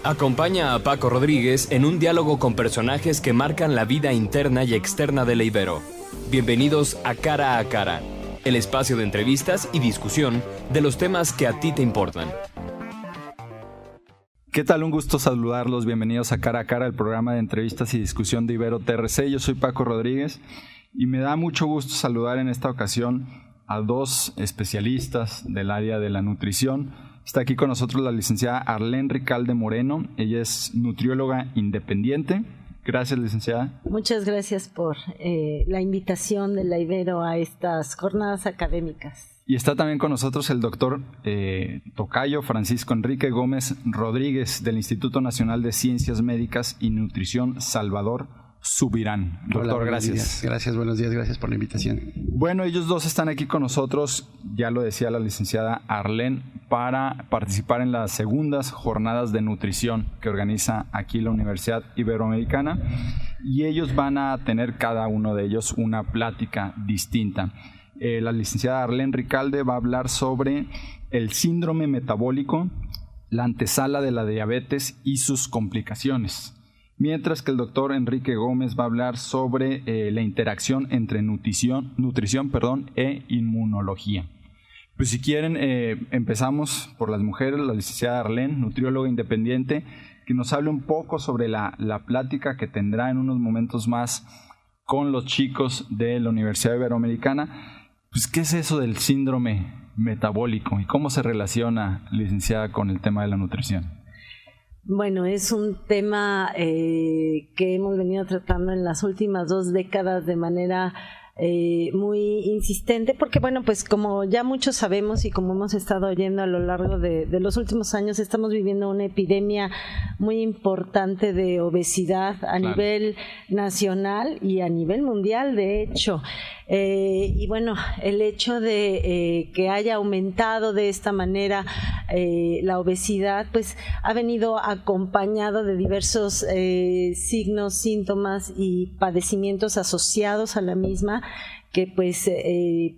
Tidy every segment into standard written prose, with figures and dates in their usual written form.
Acompaña a Paco Rodríguez en un diálogo con personajes que marcan la vida interna y externa de la Ibero. Bienvenidos a Cara, el espacio de entrevistas y discusión de los temas que a ti te importan. ¿Qué tal? Un gusto saludarlos. Bienvenidos a Cara, el programa de entrevistas y discusión de Ibero TRC. Yo soy Paco Rodríguez y me da mucho gusto saludar en esta ocasión a dos especialistas del área de la nutrición. Está aquí con nosotros la licenciada Arlén Ricalde Moreno. Ella es nutrióloga independiente. Gracias, licenciada. Muchas gracias por la invitación de la Ibero a estas jornadas académicas. Y está también con nosotros el doctor tocayo Francisco Enrique Gómez Rodríguez del Instituto Nacional de Ciencias Médicas y Nutrición Salvador Subirán. Doctor, hola, gracias. Gracias, buenos días, gracias por la invitación. Bueno, ellos dos están aquí con nosotros, ya lo decía la licenciada Arlén, para participar en las segundas jornadas de nutrición que organiza aquí la Universidad Iberoamericana, y ellos van a tener cada uno de ellos una plática distinta. La licenciada Arlén Ricalde va a hablar sobre el síndrome metabólico, la antesala de la diabetes y sus complicaciones. Mientras que el doctor Enrique Gómez va a hablar sobre la interacción entre nutrición e inmunología. Pues si quieren, empezamos por las mujeres, la licenciada Arlén, nutrióloga independiente, que nos hable un poco sobre la plática que tendrá en unos momentos más con los chicos de la Universidad Iberoamericana. Pues, ¿qué es eso del síndrome metabólico y cómo se relaciona, licenciada, con el tema de la nutrición? Bueno, es un tema que hemos venido tratando en las últimas 2 décadas de manera muy insistente, porque bueno, pues como ya muchos sabemos y como hemos estado oyendo a lo largo de los últimos años, estamos viviendo una epidemia muy importante de obesidad a nivel nacional y a nivel mundial, de hecho. Y bueno, el hecho de que haya aumentado de esta manera la obesidad, pues ha venido acompañado de diversos signos, síntomas y padecimientos asociados a la misma, que pues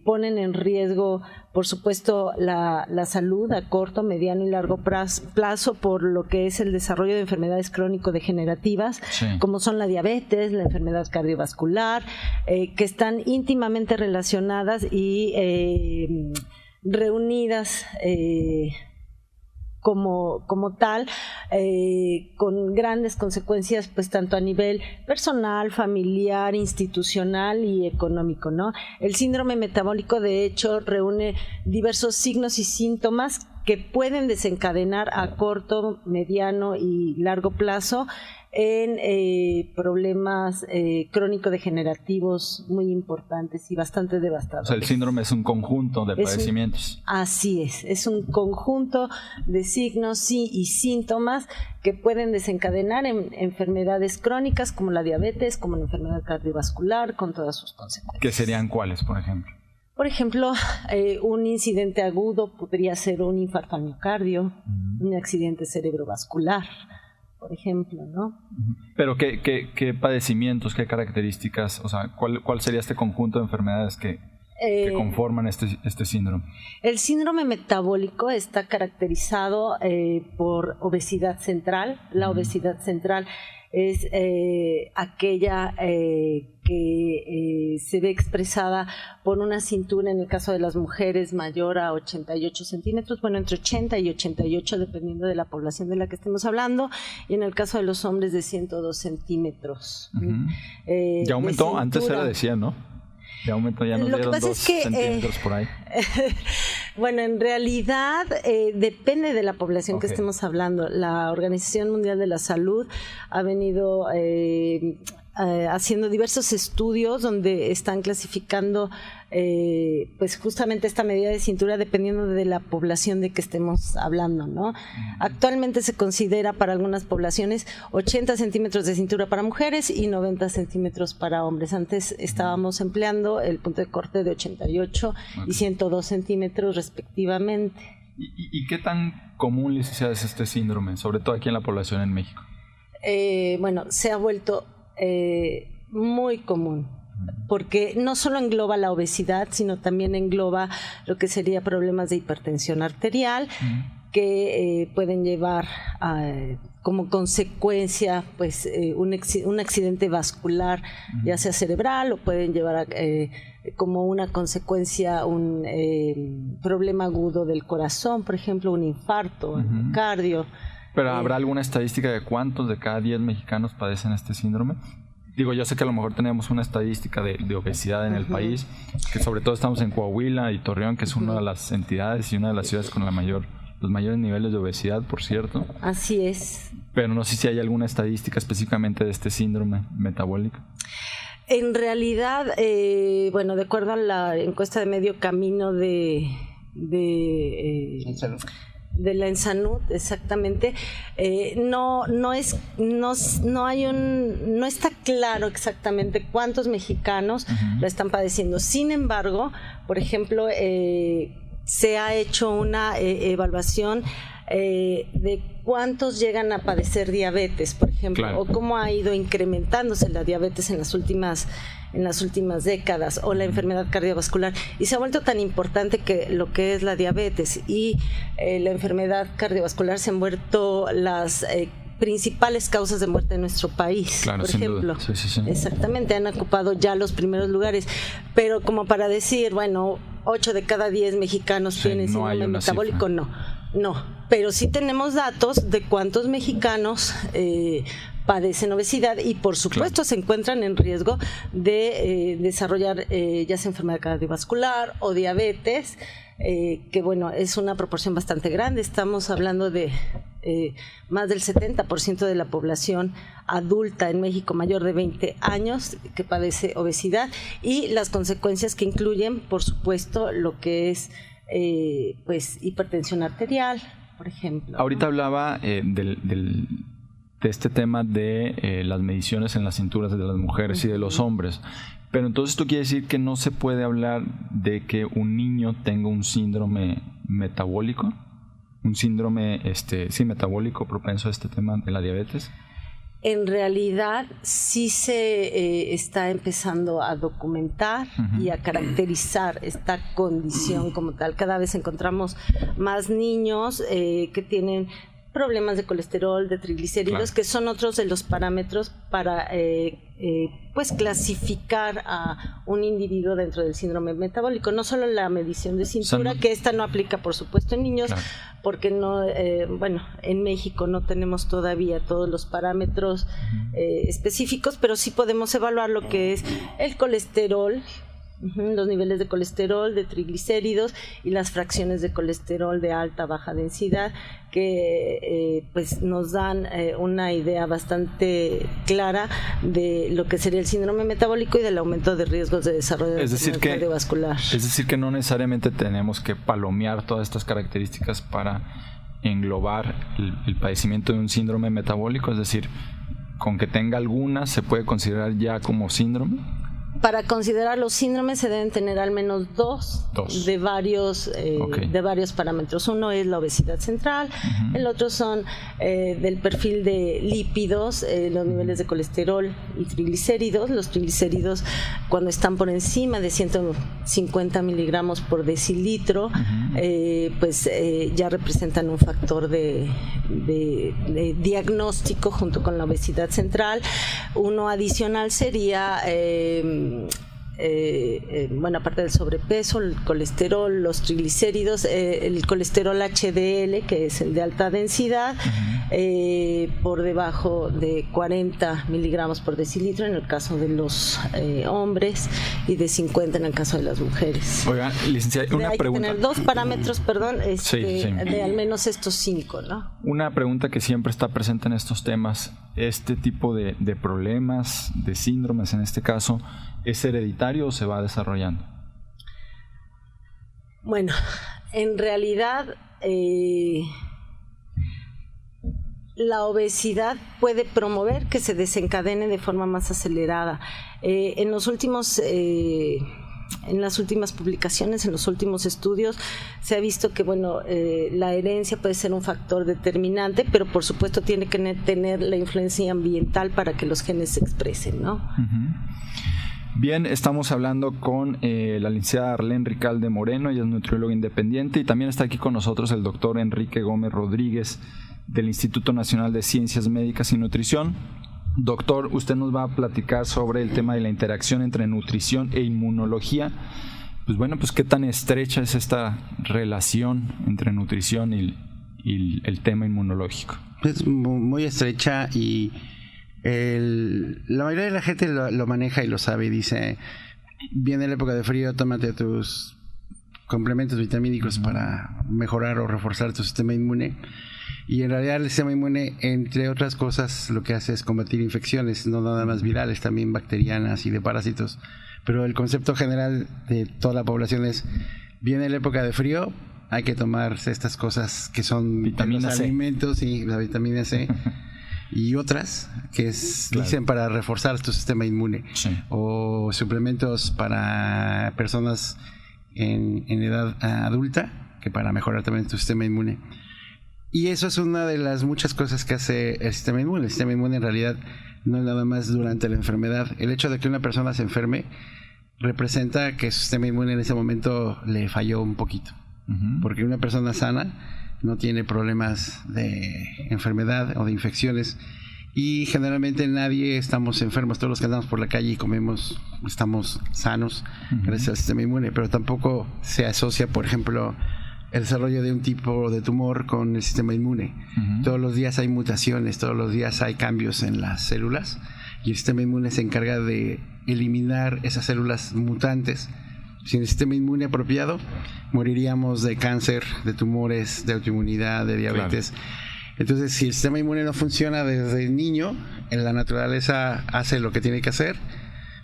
ponen en riesgo, por supuesto, la salud a corto, mediano y largo plazo por lo que es el desarrollo de enfermedades crónico-degenerativas, sí, como son la diabetes, la enfermedad cardiovascular, que están íntimamente relacionadas y reunidas como tal, con grandes consecuencias, pues tanto a nivel personal, familiar, institucional y económico, ¿no? El síndrome metabólico, de hecho, reúne diversos signos y síntomas que pueden desencadenar a corto, mediano y largo plazo en problemas crónico-degenerativos muy importantes y bastante devastadores. O sea, el síndrome es un conjunto de padecimientos. Así es un conjunto de signos y síntomas que pueden desencadenar en enfermedades crónicas como la diabetes, como la enfermedad cardiovascular, con todas sus consecuencias. ¿Qué serían cuáles, por ejemplo? Por ejemplo, un incidente agudo podría ser un infarto al miocardio, un accidente cerebrovascular, por ejemplo, ¿no? Pero ¿qué padecimientos, qué características, o sea, cuál sería este conjunto de enfermedades que conforman este síndrome? El síndrome metabólico está caracterizado por obesidad central. La obesidad central es aquella que se ve expresada por una cintura, en el caso de las mujeres, mayor a 88 centímetros, bueno, entre 80 y 88, dependiendo de la población de la que estemos hablando, y en el caso de los hombres de 102 centímetros. Ya aumentó, antes era de 100, ¿no? Ya aumentó, ya nos dieron 2 centímetros por ahí. Bueno, en realidad depende de la población que estemos hablando. La Organización Mundial de la Salud ha venido haciendo diversos estudios donde están clasificando pues justamente esta medida de cintura dependiendo de la población de que estemos hablando, ¿no? Actualmente se considera para algunas poblaciones 80 centímetros de cintura para mujeres y 90 centímetros para hombres. Antes estábamos empleando el punto de corte de 88 y 102 centímetros respectivamente. ¿Y qué tan común, licenciada, es este síndrome, sobre todo aquí en la población en México? Bueno, se ha vuelto muy común, porque no solo engloba la obesidad, sino también engloba lo que sería problemas de hipertensión arterial, que pueden llevar como consecuencia pues un accidente vascular, ya sea cerebral, o pueden llevar a, como una consecuencia un problema agudo del corazón, por ejemplo, un infarto, cardio. ¿Pero habrá alguna estadística de cuántos de cada 10 mexicanos padecen este síndrome? Digo, yo sé que a lo mejor tenemos una estadística de obesidad en el país, que sobre todo estamos en Coahuila y Torreón, que es una de las entidades y una de las ciudades con los mayores niveles de obesidad, por cierto. Así es. Pero no sé si hay alguna estadística específicamente de este síndrome metabólico. En realidad, bueno, de acuerdo a la encuesta de Medio Camino de la ENSANUD, exactamente, no está claro exactamente cuántos mexicanos la están padeciendo. Sin embargo, por ejemplo, se ha hecho una evaluación de cuántos llegan a padecer diabetes, por ejemplo, claro, o cómo ha ido incrementándose la diabetes en las últimas décadas, o la enfermedad cardiovascular, y se ha vuelto tan importante que lo que es la diabetes y la enfermedad cardiovascular se han vuelto las principales causas de muerte en nuestro país, claro, por ejemplo. Sí. Exactamente, han ocupado ya los primeros lugares, pero como para decir, bueno, 8 de cada 10 mexicanos tienen síndrome metabólico, no, pero sí tenemos datos de cuántos mexicanos padecen obesidad y por supuesto, claro, se encuentran en riesgo de desarrollar ya sea enfermedad cardiovascular o diabetes, que bueno, es una proporción bastante grande. Estamos hablando de más del 70% de la población adulta en México mayor de 20 años que padece obesidad, y las consecuencias que incluyen, por supuesto, lo que es pues hipertensión arterial, por ejemplo. Ahorita hablaba de este tema de las mediciones en las cinturas de las mujeres y de los hombres, pero entonces esto quiere decir que no se puede hablar de que un niño tenga un síndrome metabólico, un síndrome metabólico propenso a este tema de la diabetes. En realidad sí se está empezando a documentar y a caracterizar esta condición como tal. Cada vez encontramos más niños que tienen problemas de colesterol, de triglicéridos, claro, que son otros de los parámetros para pues clasificar a un individuo dentro del síndrome metabólico. No solo la medición de cintura, que esta no aplica por supuesto en niños, claro, porque no, bueno, en México no tenemos todavía todos los parámetros específicos, pero sí podemos evaluar lo que es el colesterol, los niveles de colesterol, de triglicéridos y las fracciones de colesterol de alta, baja densidad, que pues nos dan una idea bastante clara de lo que sería el síndrome metabólico y del aumento de riesgos de desarrollo de enfermedad cardiovascular. Es decir, que no necesariamente tenemos que palomear todas estas características para englobar el padecimiento de un síndrome metabólico, es decir, con que tenga alguna se puede considerar ya como síndrome. Para considerar los síndromes se deben tener al menos dos. De varios parámetros. Uno es la obesidad central, el otro son del perfil de lípidos, los niveles de colesterol y triglicéridos. Los triglicéridos, cuando están por encima de 150 miligramos por decilitro, pues ya representan un factor de diagnóstico junto con la obesidad central. Uno adicional sería bueno, aparte del sobrepeso, el colesterol, los triglicéridos, el colesterol HDL, que es el de alta densidad, por debajo de 40 miligramos por decilitro en el caso de los hombres y de 50 en el caso de las mujeres. Oiga, licenciada, una pregunta. Hay que tener dos parámetros, de al menos estos 5, ¿no? Una pregunta que siempre está presente en estos temas: ¿este tipo de problemas, de síndromes en este caso, es hereditario o se va desarrollando? Bueno, en realidad la obesidad puede promover que se desencadene de forma más acelerada. En las últimas publicaciones, en los últimos estudios, se ha visto que bueno, la herencia puede ser un factor determinante, pero por supuesto tiene que tener la influencia ambiental para que los genes se expresen, ¿no? Bien, estamos hablando con la licenciada Arlén Ricalde Moreno, ella es nutrióloga independiente, y también está aquí con nosotros el doctor Enrique Gómez Rodríguez del Instituto Nacional de Ciencias Médicas y Nutrición. Doctor, usted nos va a platicar sobre el tema de la interacción entre nutrición e inmunología. Pues bueno, pues qué tan estrecha es esta relación entre nutrición y el tema inmunológico. Es muy estrecha y la mayoría de la gente lo maneja y lo sabe y dice, viene la época de frío, tómate tus complementos vitamínicos para mejorar o reforzar tu sistema inmune. Y en realidad el sistema inmune, entre otras cosas, lo que hace es combatir infecciones, no nada más virales, también bacterianas y de parásitos. Pero el concepto general de toda la población es, viene la época de frío, hay que tomarse estas cosas que son vitamina C, alimentos y la vitamina C y otras que dicen para reforzar tu sistema inmune, sí. O suplementos para personas en edad adulta que para mejorar también tu sistema inmune. Y eso es una de las muchas cosas que hace el sistema inmune. El sistema inmune en realidad no es nada más durante la enfermedad. El hecho de que una persona se enferme representa que su sistema inmune en ese momento le falló un poquito. Porque una persona sana no tiene problemas de enfermedad o de infecciones. Y generalmente nadie estamos enfermos. Todos los que andamos por la calle y comemos estamos sanos gracias al sistema inmune. Pero tampoco se asocia, por ejemplo, el desarrollo de un tipo de tumor con el sistema inmune. Todos los días hay mutaciones, todos los días hay cambios en las células y el sistema inmune se encarga de eliminar esas células mutantes. Sin el sistema inmune apropiado, moriríamos de cáncer, de tumores, de autoinmunidad, de diabetes. Claro. Entonces, si el sistema inmune no funciona desde niño, en la naturaleza hace lo que tiene que hacer,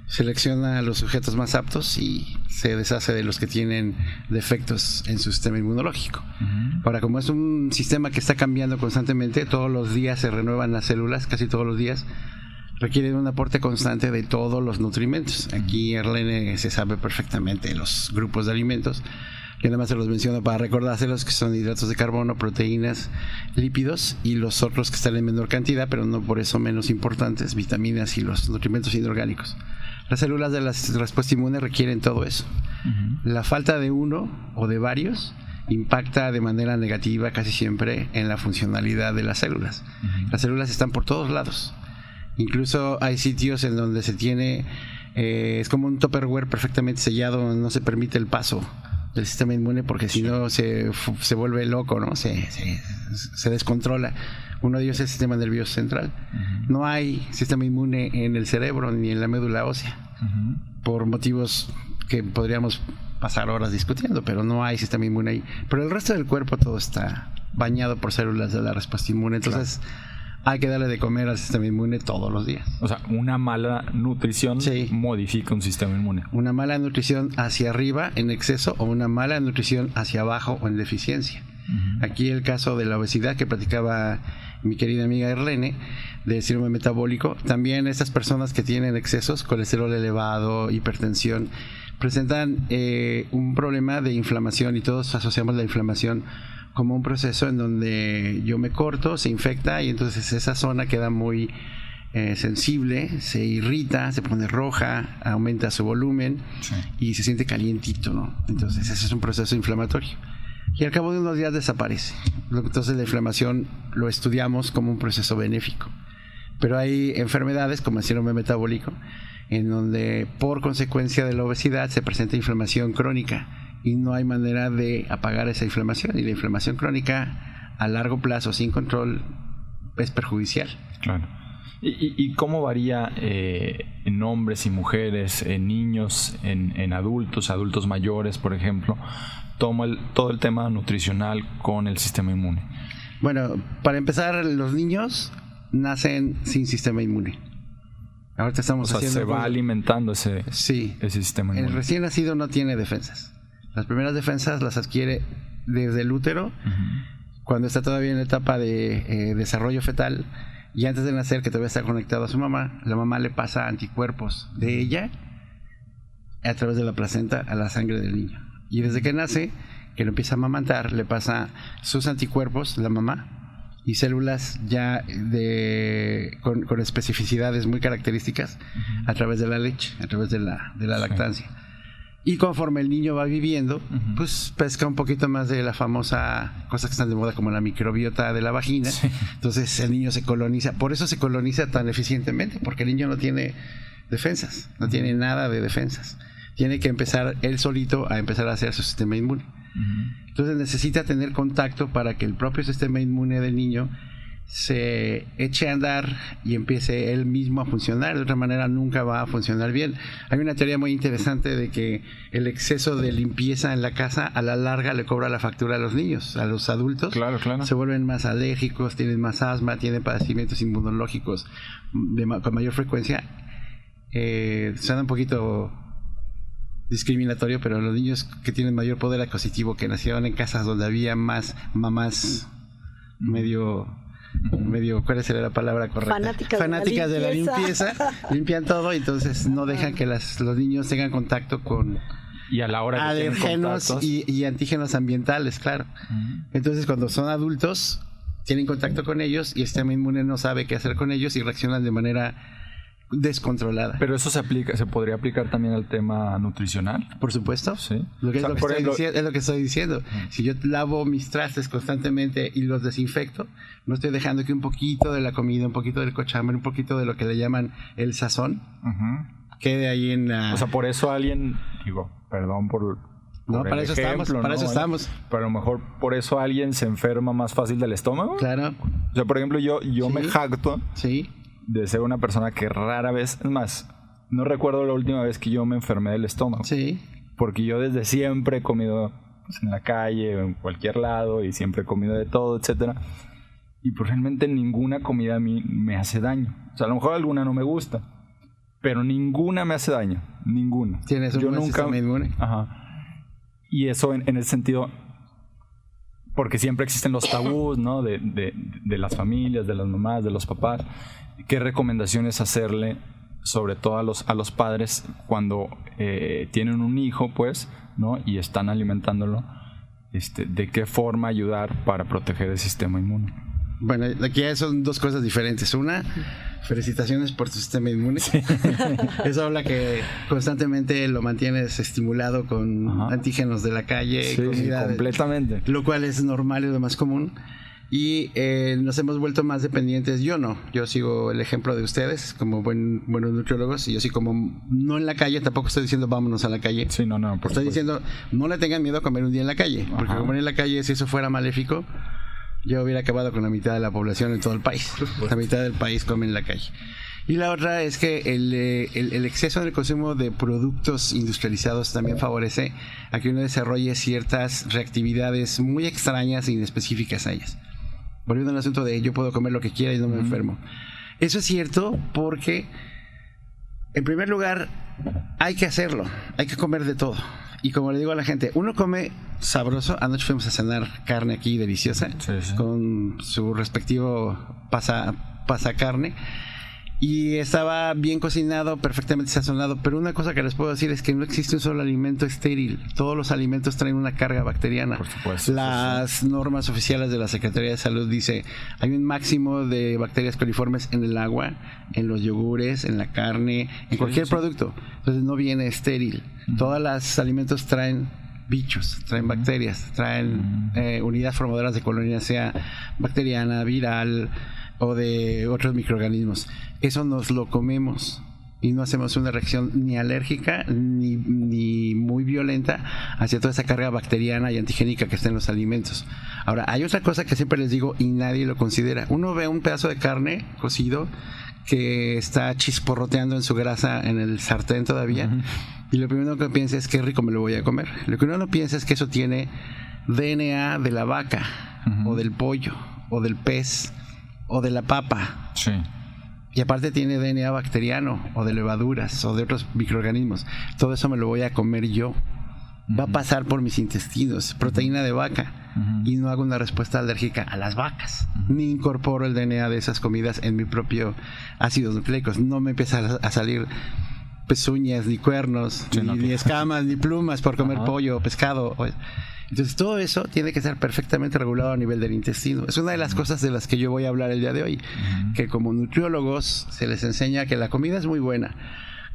selecciona a los sujetos más aptos y se deshace de los que tienen defectos en su sistema inmunológico. Ahora, como es un sistema que está cambiando constantemente, todos los días se renuevan las células, casi todos los días, requiere un aporte constante de todos los nutrimentos. Aquí Arlene se sabe perfectamente los grupos de alimentos, que nada más se los menciono para recordárselos, que son hidratos de carbono, proteínas, lípidos y los otros que están en menor cantidad, pero no por eso menos importantes, vitaminas y los nutrimentos inorgánicos. Las células de la respuesta inmune requieren todo eso. La falta de uno o de varios impacta de manera negativa casi siempre en la funcionalidad de las células. Las células están por todos lados. Incluso hay sitios en donde se tiene, es como un Tupperware perfectamente sellado, no se permite el paso del sistema inmune porque si no se vuelve loco, ¿no? Se descontrola. Uno de ellos es el sistema nervioso central. No hay sistema inmune en el cerebro ni en la médula ósea, por motivos que podríamos pasar horas discutiendo, pero no hay sistema inmune ahí. Pero el resto del cuerpo todo está bañado por células de la respuesta inmune, entonces hay que darle de comer al sistema inmune todos los días. O sea, una mala nutrición modifica un sistema inmune. Una mala nutrición hacia arriba en exceso o una mala nutrición hacia abajo o en deficiencia. Aquí el caso de la obesidad que platicaba mi querida amiga Arlene, del síndrome metabólico, también estas personas que tienen excesos, colesterol elevado, hipertensión, presentan un problema de inflamación y todos asociamos la inflamación como un proceso en donde yo me corto, se infecta y entonces esa zona queda muy sensible, se irrita, se pone roja, aumenta su volumen y se siente calientito, ¿no? Entonces ese es un proceso inflamatorio. Y al cabo de unos días desaparece. Entonces la inflamación lo estudiamos como un proceso benéfico. Pero hay enfermedades como el síndrome metabólico en donde por consecuencia de la obesidad se presenta inflamación crónica y no hay manera de apagar esa inflamación. Y la inflamación crónica a largo plazo sin control es perjudicial. Claro. ¿Y cómo varía en hombres y mujeres, en niños, en adultos mayores, por ejemplo, todo el tema nutricional con el sistema inmune? Bueno, para empezar, los niños nacen sin sistema inmune. Ahorita estamos haciendo... se va alimentando ese sistema inmune. El recién nacido no tiene defensas. Las primeras defensas las adquiere desde el útero, cuando está todavía en la etapa de desarrollo fetal. Y antes de nacer, que todavía está conectado a su mamá, la mamá le pasa anticuerpos de ella a través de la placenta a la sangre del niño. Y desde que nace, que lo empieza a amamantar, le pasa sus anticuerpos, la mamá, y células ya con especificidades muy características a través de la leche, a través de la lactancia. Y conforme el niño va viviendo, pues pesca un poquito más de la famosa cosas que están de moda como la microbiota de la vagina. Sí. Entonces el niño se coloniza. Por eso se coloniza tan eficientemente, porque el niño no tiene defensas, no tiene nada de defensas. Tiene que empezar él solito a empezar a hacer su sistema inmune. Entonces necesita tener contacto para que el propio sistema inmune del niño se eche a andar y empiece él mismo a funcionar. De otra manera nunca va a funcionar bien. Hay una teoría muy interesante de que el exceso de limpieza en la casa a la larga le cobra la factura a los niños, a los adultos. Claro. Se vuelven más alérgicos, tienen más asma, tienen padecimientos inmunológicos con mayor frecuencia. Suena un poquito discriminatorio, pero los niños que tienen mayor poder adquisitivo, que nacieron en casas donde había más mamás medio, ¿cuál sería la palabra correcta? Fanáticas de la limpieza, limpian todo, y entonces no dejan que los niños tengan contacto con y a la hora que alérgenos y antígenos ambientales, claro. Entonces cuando son adultos tienen contacto con ellos y el sistema inmune no sabe qué hacer con ellos y reaccionan de manera descontrolada. Pero eso se podría aplicar también al tema nutricional. Por supuesto. Sí. Es lo que estoy diciendo. Si yo lavo mis trastes constantemente y los desinfecto, no estoy dejando que un poquito de la comida, un poquito del cochambre, un poquito de lo que le llaman el sazón, quede ahí en la... O sea, por eso alguien, perdón por no, para eso estamos. Pero a lo mejor por eso alguien se enferma más fácil del estómago. Claro. O sea, por ejemplo, yo me jacto de ser una persona que rara vez, es más, no recuerdo la última vez que yo me enfermé del estómago. Sí. Porque yo desde siempre he comido en la calle o en cualquier lado y siempre he comido de todo, etcétera. Y pues realmente ninguna comida a mí me hace daño. O sea, a lo mejor alguna no me gusta, pero ninguna me hace daño. Ninguna. ¿Tienes un buen sistema inmune? Ajá. Y eso en ese sentido, porque siempre existen los tabús, ¿no? De las familias, de las mamás, de los papás. ¿Qué recomendaciones hacerle, sobre todo a los padres, cuando tienen un hijo, pues, ¿no? Y están alimentándolo? ¿De qué forma ayudar para proteger el sistema inmune? Bueno, aquí son dos cosas diferentes. Una, felicitaciones por tu sistema inmune. Sí. Eso habla que constantemente lo mantienes estimulado con antígenos de la calle, comida, completamente. Lo cual es normal y lo más común. Y nos hemos vuelto más dependientes. Yo sigo el ejemplo de ustedes como buenos nutriólogos, y yo sí, como no en la calle, tampoco estoy diciendo vámonos a la calle. Sí, no, estoy diciendo no le tengan miedo a comer un día en la calle, porque comer en la calle, si eso fuera maléfico, yo hubiera acabado con la mitad de la población en todo el país. La mitad del país come en la calle. Y la otra es que el exceso en el consumo de productos industrializados también favorece a que uno desarrolle ciertas reactividades muy extrañas e inespecíficas a ellas. Volviendo al asunto de yo puedo comer lo que quiera y no me enfermo. Eso es cierto porque, en primer lugar, hay que hacerlo. Hay que comer de todo. Y como le digo a la gente, uno come sabroso. Anoche fuimos a cenar carne aquí deliciosa, con su respectivo pasacarne. Y estaba bien cocinado, perfectamente sazonado. Pero una cosa que les puedo decir es que no existe un solo alimento estéril. Todos los alimentos traen una carga bacteriana. Por supuesto. Las normas oficiales de la Secretaría de Salud dice hay un máximo de bacterias coliformes en el agua, en los yogures, en la carne, en cualquier producto. Entonces no viene estéril. Todos los alimentos traen bichos, traen bacterias, traen unidades formadoras de colonia, sea bacteriana, viral o de otros microorganismos. Eso nos lo comemos y no hacemos una reacción ni alérgica ni muy violenta hacia toda esa carga bacteriana y antigénica que está en los alimentos. Ahora, hay otra cosa que siempre les digo y nadie lo considera. Uno ve un pedazo de carne cocido que está chisporroteando en su grasa en el sartén todavía, y lo primero que piensa es qué rico me lo voy a comer. Lo que uno no piensa es que eso tiene DNA de la vaca, o del pollo, o del pez, o de la papa. Sí. Y aparte tiene DNA bacteriano, o de levaduras, o de otros microorganismos. Todo eso me lo voy a comer yo. Va a pasar por mis intestinos, proteína de vaca, y no hago una respuesta alérgica a las vacas. Ni incorporo el DNA de esas comidas en mi propio ácidos nucleicos. No me empieza a salir pezuñas, ni cuernos, ni escamas, ni plumas por comer pollo o pescado. Entonces todo eso tiene que estar perfectamente regulado a nivel del intestino. Es una de las cosas de las que yo voy a hablar el día de hoy, que como nutriólogos se les enseña que la comida es muy buena,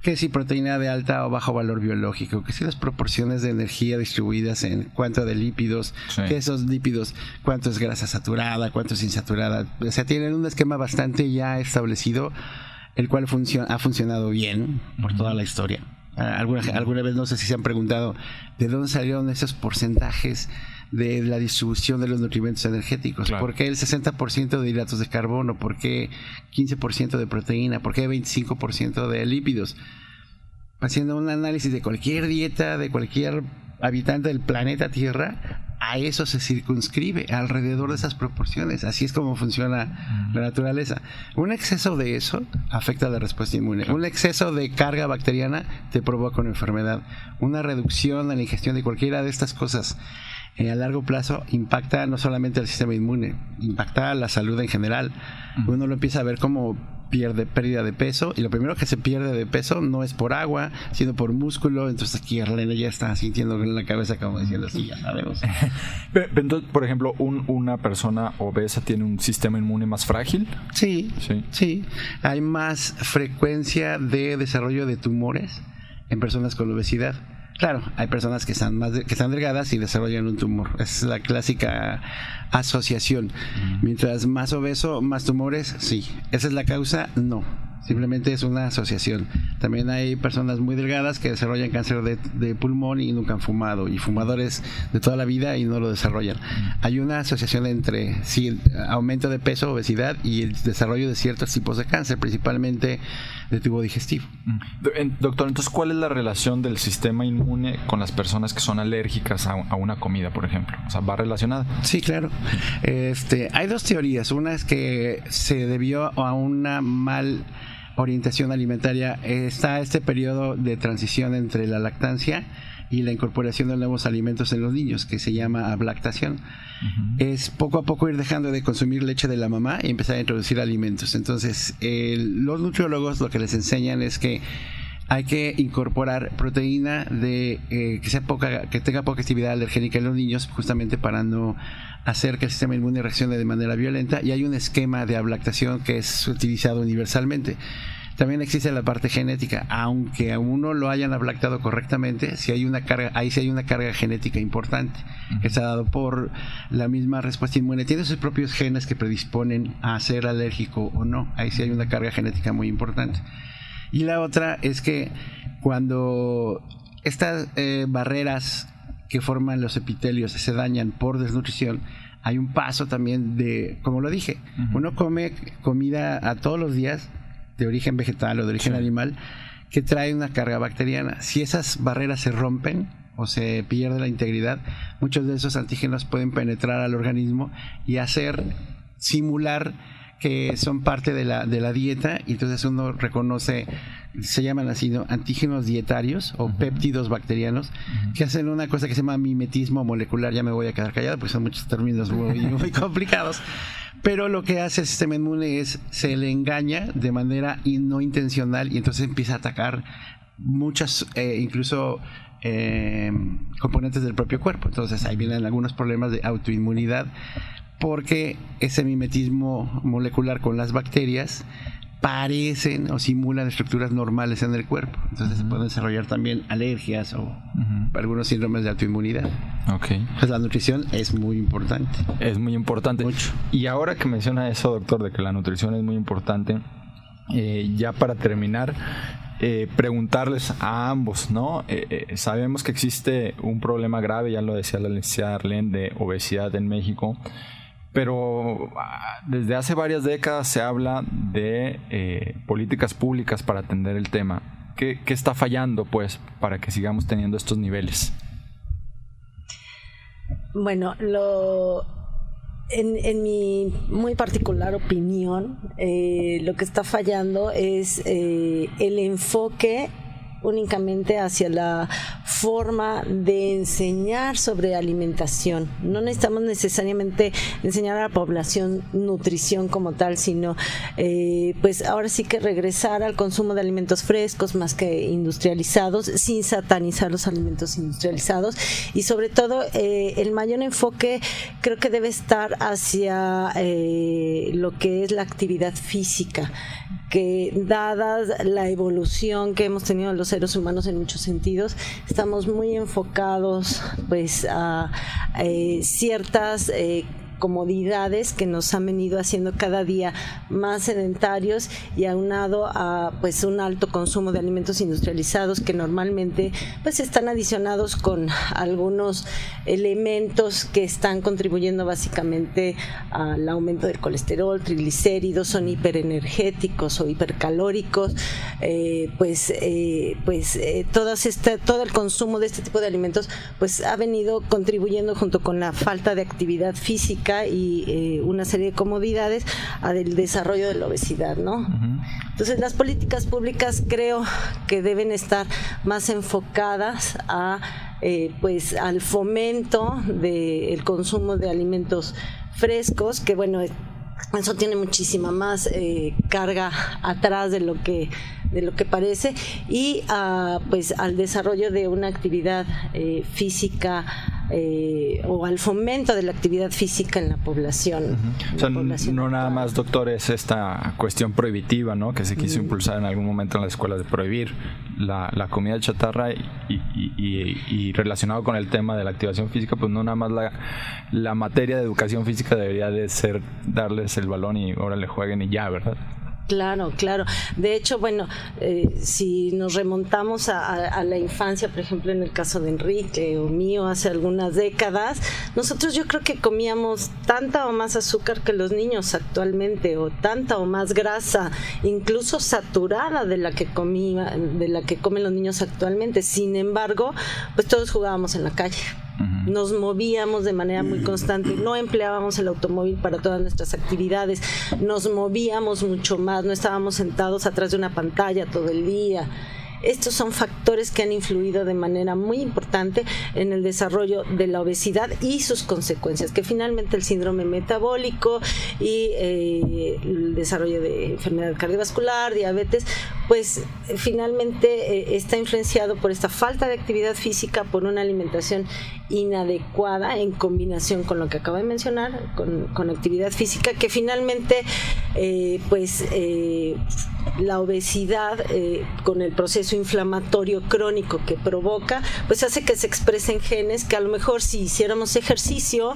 que si proteína de alta o bajo valor biológico, que si las proporciones de energía distribuidas en cuanto de lípidos, que esos lípidos, cuánto es grasa saturada, cuánto es insaturada. O sea, tienen un esquema bastante ya establecido, el cual ha funcionado bien por toda la historia. Alguna vez no sé si se han preguntado de dónde salieron esos porcentajes de la distribución de los nutrimentos energéticos. Claro. ¿Por qué el 60% de hidratos de carbono? ¿Por qué 15% de proteína? ¿Por qué 25% de lípidos? Haciendo un análisis de cualquier dieta, de cualquier habitante del planeta Tierra, a eso se circunscribe, alrededor de esas proporciones. Así es como funciona la naturaleza. Un exceso de eso afecta la respuesta inmune. Un exceso de carga bacteriana te provoca una enfermedad. Una reducción en la ingestión de cualquiera de estas cosas a largo plazo impacta no solamente al sistema inmune, impacta a la salud en general. Uno lo empieza a ver como pérdida de peso, y lo primero que se pierde de peso no es por agua, sino por músculo. Entonces aquí Arlene ya está sintiendo en la cabeza como diciendo, sí, ya sabemos. Pero entonces, por ejemplo, una persona obesa tiene un sistema inmune más frágil. Sí. Hay más frecuencia de desarrollo de tumores en personas con obesidad. Claro, hay personas que están delgadas y desarrollan un tumor. Es la clásica asociación. Mientras más obeso, más tumores, sí. ¿Esa es la causa? No. Simplemente es una asociación. También hay personas muy delgadas que desarrollan cáncer de pulmón y nunca han fumado, y fumadores de toda la vida y no lo desarrollan. Hay una asociación entre el aumento de peso, obesidad, y el desarrollo de ciertos tipos de cáncer, principalmente de tubo digestivo. Doctor, entonces, ¿cuál es la relación del sistema inmune con las personas que son alérgicas a una comida, por ejemplo? O sea, ¿va relacionada? Sí, claro. Hay dos teorías. Una es que se debió a una mal orientación alimentaria. Está este periodo de transición entre la lactancia y la incorporación de nuevos alimentos en los niños, que se llama ablactación. Es poco a poco ir dejando de consumir leche de la mamá y empezar a introducir alimentos. Entonces, los nutriólogos lo que les enseñan es que hay que incorporar proteína que tenga poca actividad alergénica en los niños, justamente para no hacer que el sistema inmune reaccione de manera violenta, y hay un esquema de ablactación que es utilizado universalmente. También existe la parte genética, aunque a uno lo hayan ablactado correctamente, si hay una carga, ahí sí hay una carga genética importante, que está dado por la misma respuesta inmune. Tiene sus propios genes que predisponen a ser alérgico o no, ahí sí hay una carga genética muy importante. Y la otra es que cuando estas barreras que forman los epitelios se dañan por desnutrición, hay un paso también de, como lo dije, uno come comida a todos los días de origen vegetal o de origen animal que trae una carga bacteriana. Si esas barreras se rompen o se pierde la integridad, muchos de esos antígenos pueden penetrar al organismo y simular que son parte de la dieta, y entonces uno reconoce, se llaman así, ¿no?, antígenos dietarios o péptidos bacterianos, que hacen una cosa que se llama mimetismo molecular. Ya me voy a quedar callado porque son muchos términos muy complicados, pero lo que hace el sistema inmune es se le engaña de manera no intencional, y entonces empieza a atacar muchas, incluso componentes del propio cuerpo. Entonces ahí vienen algunos problemas de autoinmunidad, porque ese mimetismo molecular con las bacterias parecen o simulan estructuras normales en el cuerpo. Entonces se pueden desarrollar también alergias o algunos síndromes de autoinmunidad. Pues la nutrición es muy importante. Es muy importante. Mucho. Y ahora que menciona eso, doctor, de que la nutrición es muy importante, ya para terminar, preguntarles a ambos, ¿no? Sabemos que existe un problema grave, ya lo decía la licenciada Arlene, de obesidad en México, pero desde hace varias décadas se habla de políticas públicas para atender el tema. ¿Qué está fallando, pues, para que sigamos teniendo estos niveles? Bueno, en mi muy particular opinión, lo que está fallando es el enfoque únicamente hacia la forma de enseñar sobre alimentación. No necesitamos necesariamente enseñar a la población nutrición como tal, sino pues ahora sí que regresar al consumo de alimentos frescos más que industrializados, sin satanizar los alimentos industrializados, y sobre todo el mayor enfoque creo que debe estar hacia lo que es la actividad física. que dadas la evolución que hemos tenido los seres humanos en muchos sentidos, estamos muy enfocados pues a ciertas comodidades que nos han venido haciendo cada día más sedentarios y aunado a pues un alto consumo de alimentos industrializados que normalmente pues están adicionados con algunos elementos que están contribuyendo básicamente al aumento del colesterol, triglicéridos, son hiperenergéticos o hipercalóricos, todo el consumo de este tipo de alimentos pues ha venido contribuyendo junto con la falta de actividad física y una serie de comodidades al desarrollo de la obesidad, ¿no? Uh-huh. Entonces las políticas públicas creo que deben estar más enfocadas pues al fomento del consumo de alimentos frescos, que bueno, eso tiene muchísima más carga atrás de lo que parece, y pues al desarrollo de una actividad física o al fomento de la actividad física en la población. Uh-huh. O sea, no nada más, doctor, es esta cuestión prohibitiva, ¿no?, que se quiso impulsar en algún momento en la escuela, de prohibir la comida chatarra y relacionado con el tema de la activación física, pues no nada más la materia de educación física debería de ser darles el balón y órale, jueguen y ya, ¿verdad? Claro. De hecho, bueno, si nos remontamos a la infancia, por ejemplo, en el caso de Enrique o mío, hace algunas décadas, nosotros yo creo que comíamos tanta o más azúcar que los niños actualmente, o tanta o más grasa, incluso saturada de la que comen los niños actualmente. Sin embargo, pues todos jugábamos en la calle. Nos movíamos de manera muy constante, no empleábamos el automóvil para todas nuestras actividades, nos movíamos mucho más, no estábamos sentados atrás de una pantalla todo el día. Estos son factores que han influido de manera muy importante en el desarrollo de la obesidad y sus consecuencias, que finalmente el síndrome metabólico y el desarrollo de enfermedad cardiovascular, diabetes, pues finalmente está influenciado por esta falta de actividad física, por una alimentación inadecuada en combinación con lo que acabo de mencionar, con actividad física, que finalmente la obesidad con el proceso inflamatorio crónico que provoca, pues hace que se expresen genes que a lo mejor si hiciéramos ejercicio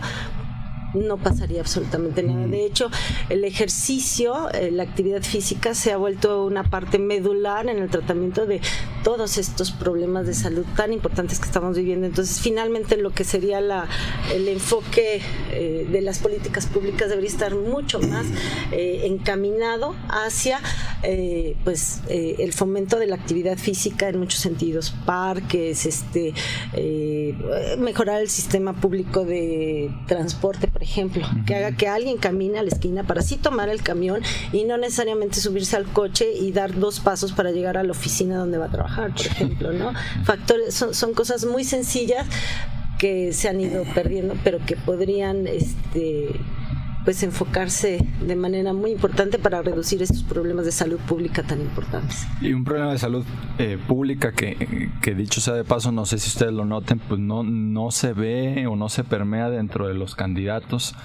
no pasaría absolutamente nada. De hecho, el ejercicio, la actividad física se ha vuelto una parte medular en el tratamiento de todos estos problemas de salud tan importantes que estamos viviendo. Entonces, finalmente, lo que sería el enfoque de las políticas públicas debería estar mucho más encaminado hacia el fomento de la actividad física en muchos sentidos, parques, mejorar el sistema público de transporte, por ejemplo, que haga que alguien camine a la esquina para así tomar el camión y no necesariamente subirse al coche y dar 2 pasos para llegar a la oficina donde va a trabajar, por ejemplo, ¿no? Factores, son cosas muy sencillas que se han ido perdiendo, pero que podrían pues enfocarse de manera muy importante para reducir estos problemas de salud pública tan importantes. Y un problema de salud pública que dicho sea de paso, no sé si ustedes lo noten, pues no se ve o no se permea dentro de los candidatos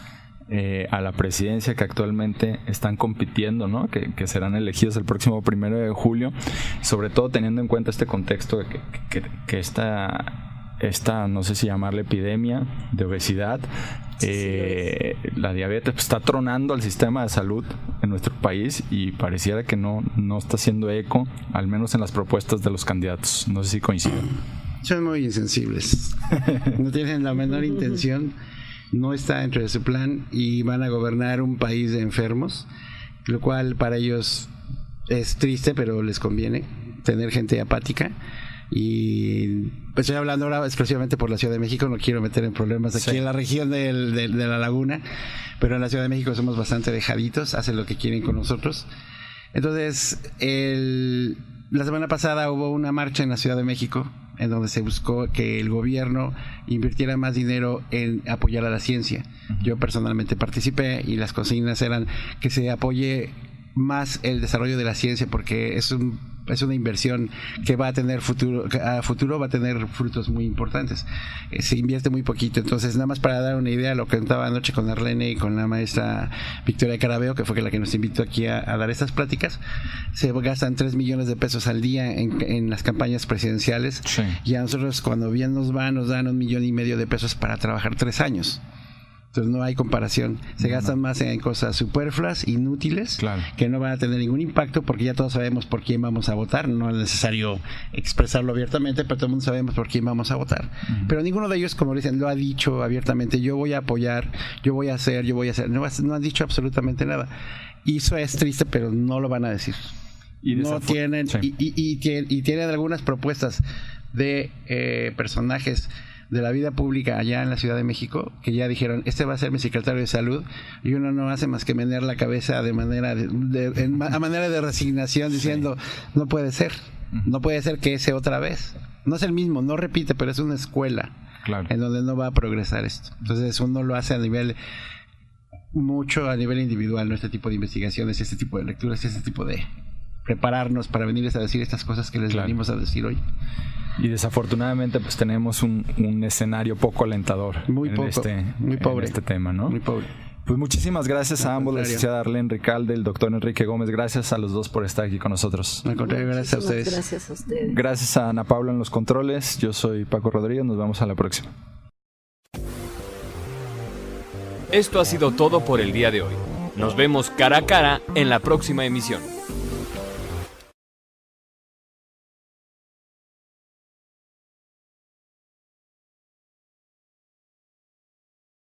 a la presidencia que actualmente están compitiendo, ¿no? Que serán elegidos el próximo 1 de julio, sobre todo teniendo en cuenta este contexto de que esta, no sé si llamarle epidemia de obesidad, la diabetes, pues, está tronando al sistema de salud en nuestro país y pareciera que no está haciendo eco, al menos en las propuestas de los candidatos. No sé si coinciden. Son muy insensibles. No tienen la menor intención, no está dentro de su plan y van a gobernar un país de enfermos, lo cual para ellos es triste, pero les conviene tener gente apática. Y pues estoy hablando ahora exclusivamente por la Ciudad de México, no quiero meter en problemas aquí en la región de la Laguna, pero en la Ciudad de México somos bastante dejaditos, hacen lo que quieren con nosotros. Entonces, la semana pasada hubo una marcha en la Ciudad de México en donde se buscó que el gobierno invirtiera más dinero en apoyar a la ciencia. Yo personalmente participé y las consignas eran que se apoye más el desarrollo de la ciencia, porque es un es una inversión que va a tener futuro, a futuro va a tener frutos muy importantes. Se invierte muy poquito, entonces nada más para dar una idea, lo que contaba anoche con Arlene y con la maestra Victoria Carabeo, que fue la que nos invitó aquí a dar estas pláticas, se gastan 3 millones de pesos al día en las campañas presidenciales, sí. Y a nosotros cuando bien nos dan 1,5 millones de pesos para trabajar 3 años. Entonces no hay comparación. Se gastan más en cosas superfluas, inútiles, claro, que no van a tener ningún impacto porque ya todos sabemos por quién vamos a votar. No es necesario expresarlo abiertamente, pero todo el mundo sabemos por quién vamos a votar. Uh-huh. Pero ninguno de ellos, como dicen, lo ha dicho abiertamente. Yo voy a apoyar, yo voy a hacer. No han dicho absolutamente nada. Y eso es triste, pero no lo van a decir. No tienen, sí. y tienen algunas propuestas de personajes de la vida pública allá en la Ciudad de México, que ya dijeron, este va a ser mi secretario de salud, y uno no hace más que menear la cabeza de manera a manera de resignación, diciendo, no puede ser que ese otra vez. No es el mismo, no repite, pero es una escuela, claro, en donde no va a progresar esto. Entonces uno lo hace a nivel individual, ¿no? Este tipo de investigaciones, este tipo de lecturas, este tipo de prepararnos para venirles a decir estas cosas que les venimos a decir hoy. Y desafortunadamente pues tenemos un escenario poco alentador, muy pobre en este tema, ¿no? Muy pobre. Pues muchísimas gracias a ambos, la licenciada Arlene Ricalde, el doctor Enrique Gómez. Gracias a los dos por estar aquí con nosotros. Al contrario, gracias a ustedes. Gracias a ustedes. Gracias a Ana Paula en los controles. Yo soy Paco Rodríguez. Nos vemos a la próxima. Esto ha sido todo por el día de hoy. Nos vemos cara a cara en la próxima emisión.